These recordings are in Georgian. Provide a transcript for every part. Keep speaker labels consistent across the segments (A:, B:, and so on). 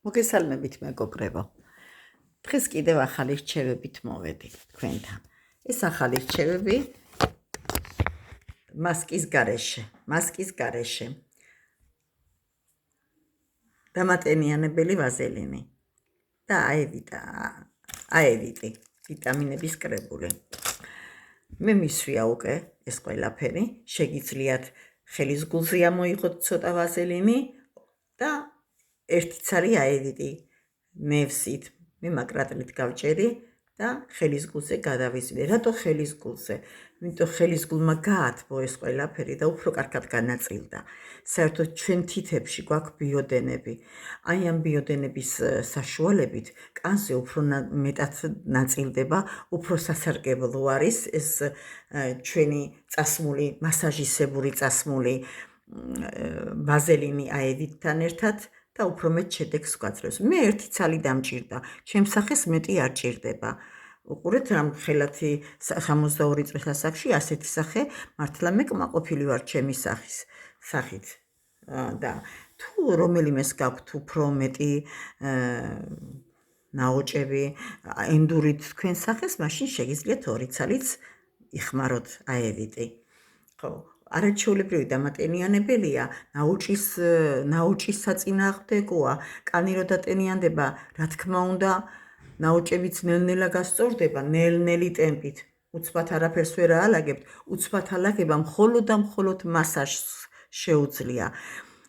A: მოგესალმებით მეგობრებო. დღეს კიდევ ახალი რჩევებით მოვედი თქვენთან. ეს ახალი რჩევები მასკის გარეშე. დამატენიანებელი ვაზელინი და აევიტი, ვიტამინების კრებული. მე მისვია უკვე ეს ყველაფერი, შეგიძლიათ ხელის გულზე ამოიღოთ ცოტა ვაზელინი და ერთი ცალი აევიტი ნევსით, მე მაგრატლით გავჭერი და ხელის გულზე გადავიზიდე. რატო ხელის გულზე? იმიტომ ხელის გულმა გაათბო ეს ყველაფერი და უფრო კარგად განაწილდა. საერთოდ ჩვენ თითებში გვაქვს ბიოდენები. აი ამ ბიოდენების საშუალებით კანზე უფრო მეტად ნაწილდება, უფრო სასარგებლო არის ეს ჩვენი წასმული, მასაჟისებური წასმული ვაზელინი აევიტთან ერთად და უფრო მეტ შედეგს გვაძლევს. მე ერთი ცალი დამჭირდა, ჩემს სახეს მეტი არ ჭირდება. უყურეთ რამ ხელათი 62 წლის ასაკში ასეთი სახე მართლა მე კმაყოფილი ვარ ჩემი სახით. და თუ რომელიმეს გაქვთ უფრო მეტი ნაოჭები, ენდურით თქვენ სახეს, მაშინ შეგიძლიათ ორი ცალიც იხმაროთ აევიტი. ხო, არაჩვეულებრივი დამატენიანებელია, ნაოჭის საწინააღმდეგოა, კანი რო დატენიანდება, რა თქმა უნდა, ნაოჭებიც ნელ-ნელა გასწორდება, ნელ-ნელი ტემპით. უცბად არაფერს ვერ აალაგებთ, უცბად ალაგება მხოლოდ და მხოლოდ მასაჟს შეუძლია.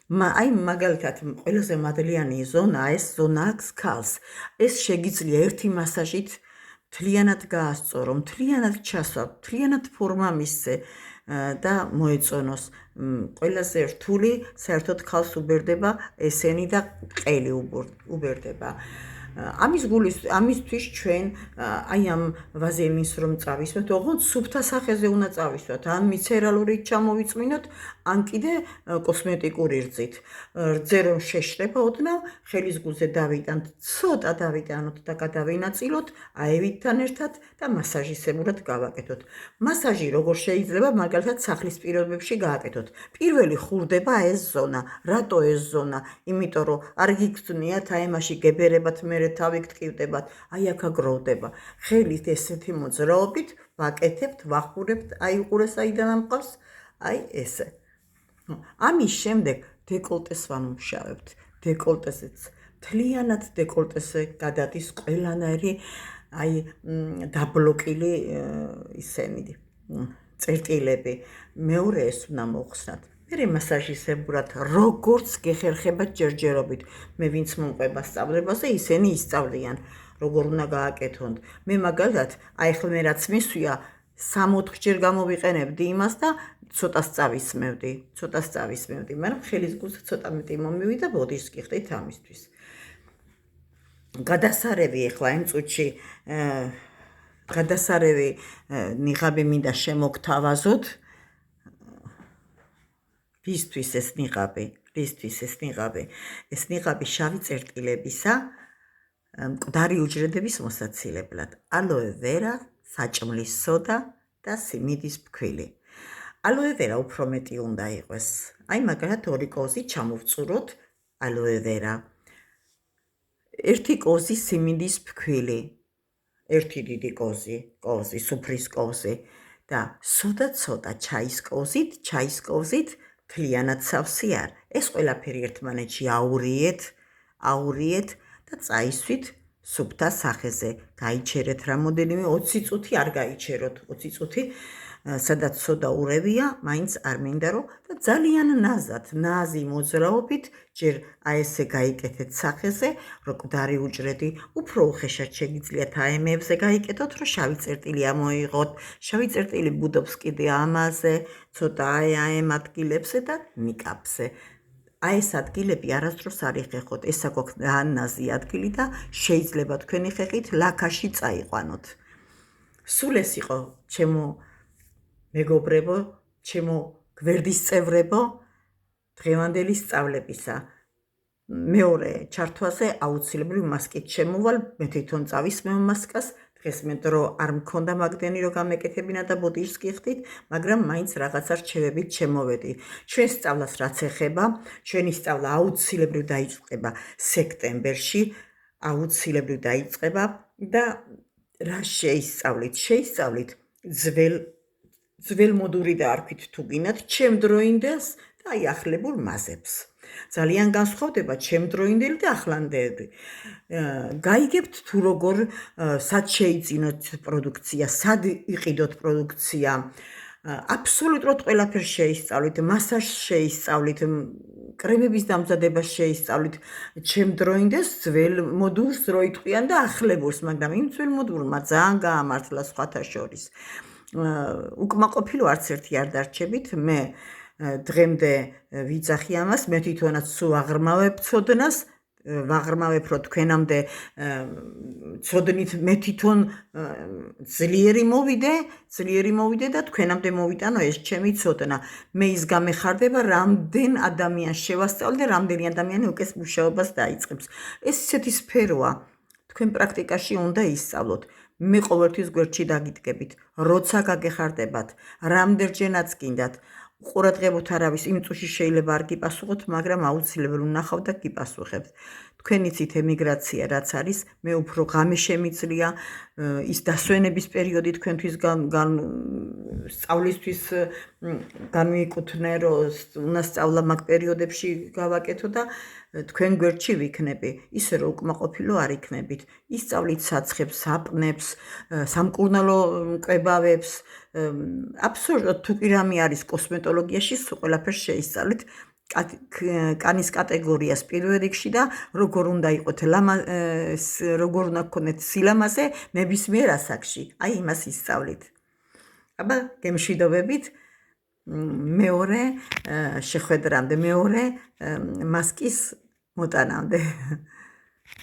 A: აი მაგალითად, ყველაზე მადლიანი ზონა, ეს ზონა აქვს ქალს. ეს შეგიძლია ერთი მასაჟით მთლიანად გაასწორო, მთლიანად ჩასვა, მთლიანად ფორმა მისცე და მოეწონოს. ყველაზე რთული საერთოდ ქალს უბერდება ესენი და ყელი უბერდება. ამისთვის ჩვენ აი ამ ვაზელინს რომ წავისვათ, ოღონდ სუფთა სახეზე უნდა წავისვათ, ან მიცერალურით ჩამოვიწმინოთ, ან კიდე კოსმეტიკური რძით. რძე რომ შეშრება ოდნავ, ხელის გულზე დავიტანთ, ცოტა დავიტანოთ და გადავინაწილოთ აევიტთან ერთად და მასაჟისებურად გავაკეთოთ. მასაჟი როგორ შეიძლება მაგალითად სახლის პირობებში გააკეთოთ. პირველი ხურდება ეს ზონა. რატო ეს ზონა? იმიტომ რომ არ გიგრძნიათ აი ამაში გებერებათ, მე თავი გტკივდებათ, აი აქ აგროვდება. ხელით ესეთი მოძრაობით ვაკეთებთ, ვახურებთ, აი უყურე საიდან ამყავს, აი ესე. ამის შემდეგ დეკოლტეს ვამუშავებთ. დეკოლტესეც მთლიანად დეკოლტესზე გადადის ყველანაირი აი დაბლოკილი ისენი წერტილები. მეორე ეს უნდა მოხსნათ. მე მასაჟისებურად როგორც გეხერხებათ ჯერჯერობით. მე ვინც მომყვება სწავლებაზე, ისინი ისწავლიან, როგორ უნდა გააკეთონ. მე მაგალითად, აი ხელ მე რაც მისვია, 3-4 ჯერ გამოვიყენებდი იმას და ცოტას წავისმევდი, მაგრამ ხელის გულზე ცოტა მეტი მომივიდა, ბოდიშს გიხდით ამისთვის. გადასარევი ახლა იმ წუთში გადასარევი ნიღაბი მინდა შემოგთავაზოთ. რისთვის ეს ნიღაბი? ეს ნიღაბი შავი წერტილებისა მკვდარი უჯრედების მოსაცილებლად. ალოე ვერა, საჭმლის სოდა და სიმინდის ფქვილი. ალოე ვერა უფრო მეტი უნდა იყოს. აი მაგალითად 2 კოზი ჩამოვწუროთ ალოე ვერა. 1 კოზი სიმინდის ფქვილი. 1 დიდი კოზი, სუფრის კოზი და სოდა ცოტა ჩაის კოვზით მთლიანად სავსე არ. ეს ყველაფერი ერთმანეთში აურიეთ და წაისვით სუფთა სახეზე. გაიჩერეთ რამოდენიმე 20 წუთი არ გაიჩეროთ. 20 წუთი სადაც სოდა ურევია, მაინც არ მინდა რომ და ძალიან ნაზი მოძრაობით ჯერ აი ესე გაიკეთეთ სახეზე, რომ მკვდარი უჯრედი უფრო უხეშად შეგიძლიათ აემებზე გაიკეთოთ, რომ შავი წერტილი ამოიღოთ. შავი წერტილი ბუდობს კიდე ამაზე, ცოტა ამ ადგილებზე და ნიკაპზე. აი ეს ადგილები არასდროს არ იხეხოთ. ეს აქვს ნაზი ადგილი და შეიძლება თქვენი ხეხით ლაქაში წაიყვანოთ. სულ ეს იყო ჩემო მეგობრებო, ჩემო გვერდის წევრებო, დღევანდელი სწავლებისა. მეორე ჩართვაზე აუცილებლად მასკით შემოვალ, მე თვითონ წავისმევ მასკას, დღეს მე დრო არ მქონდა მაგდენი რომ გამეკეთებინა და ბუდიშს გიხდით, მაგრამ მაინც რაღაცა რჩევებით შემოვედი. ჩვენ სწავლას რაც ეხება, ჩვენი სწავლა აუცილებლად დაიწყება სექტემბერში, აუცილებლად დაიწყება და რა შეისწავლით? შეისწავლით ძველ მოდური დაარქვით თუ გინდათ, ჩემ დროინდელს და აი ახლებურ მაზებს. ძალიან განსხვავდება ჩემდროინდელი და ახლანდელი. გაიგებთ თუ როგორ სად შეიძინოთ პროდუქცია, სად იყიდოთ პროდუქცია. აბსოლუტურად ყველაფერს შეისწავლით, მასაჟს შეისწავლით, კრემების დამზადებას შეისწავლით. ჩემდროინდელს ძველ მოდურს რო იტყვიან და ახლებურს, მაგრამ იმ ძველ მოდურმა ძალიან გაამართლა სხვათა შორის. უკმაყოფილო არც ერთი არ დარჩებით, მე დღემდე ვიძახი ამას, მე თვითონაც სულ აღრმავებ ცოდნას, ვაღრმავებ რომ თქვენამდე ცოდნით მე თვითონ ძლიერი მოვიდე და თქვენამდე მოვიტანო ეს ჩემი ცოდნა. მე ის გამეხარდება, რამდენ ადამიანს შევასწავლე და რამდენი ადამიანი უკეს მუშაობას დაიწყებს. ეს ისეთი სფეროა, თქვენ პრაქტიკაში უნდა ისწავლოთ. მე ყოველთვის გვერდში დაგიდგებით, როცა გაგეხარდებათ, რამდენჯერაც გინდათ. ყურადღებოთ არავის იმ წუთში შეიძლება არ გიპასუხოთ, მაგრამ აუცილებლად ვნახავთ და გიპასუხებთ. თქვენ იცით ემიგრაცია რაც არის, მე უფრო ღამე შემიძლია ის დასვენების პერიოდი თქვენთვის სწავლისთვის განვიკუთვნე, რომ უნდა სწავლა მაგ პერიოდებში გავაკეთო და თქვენ გვერდში ვიქნები, ისე რომ უკმაყოფილო არ იქნებით. ისწავლით საცხებს, საპნებს, სამკურნალო მკრებავებს, აბსოლუტურად თუ კი რამე არის კოსმეტოლოგიაში, სულ ყველაფერს შეისწავლით. კანის კატეგორიას პირველ რიგში და როგორ უნდა იყოთ როგორ უნდა გქონდეთ სილამაზე ნებისმიერ ასაკში. აი იმას ისწავლით. აბა გემშვიდობებით მეორე შეხვედრამდე, მეორე მასკის მოტანამდე.